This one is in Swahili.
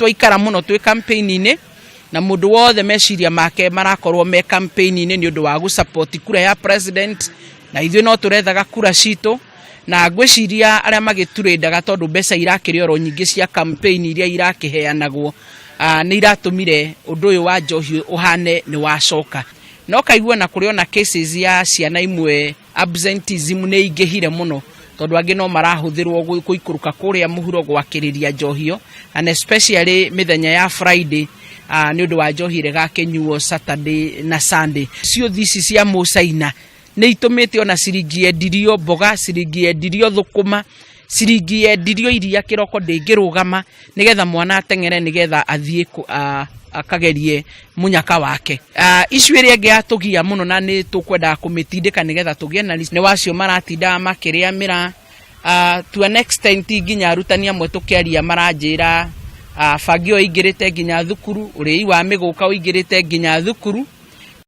Twaikara muno twi campaign-ini na mundu wothe meciria make marakorwo me campaign-ini ni undu wa gu support kura ya president na ithuĩ no turethaga kura citũ na ngwiciria aria magiturendaga tondu mbeca irakĩrĩ oro nyingĩ cia campaign iria irakiheanagwo ni iratumire undu uyu wa njohi uhane ni wacoka no kaigua na kuri ona cases ya ciana imwe absenteeism ni ingihire muno tondu angi no marahuthirwo guikuruka kuria muhuro gwakiriria njohio and especially mithenya ya Friday ni undu wa njohi regakenyuo Saturday na Sunday cio thisi cia mucaina ni itumite ona ciringi endirio mboga ciringi endirio thukuma ciringi endirio iria kiroko ndingirugama nigetha mwana atengere nigetha athie akagerie munyaka wake icwiri enge atugia muno na ni tukwenda kumitindika nigetha tugie na list ni wacio maratinda makiriamira to an extent nginya arutani amwe tukiaria maranjira fagio ingirite nginya thukuru urei wa miguka uingirite nginya thukuru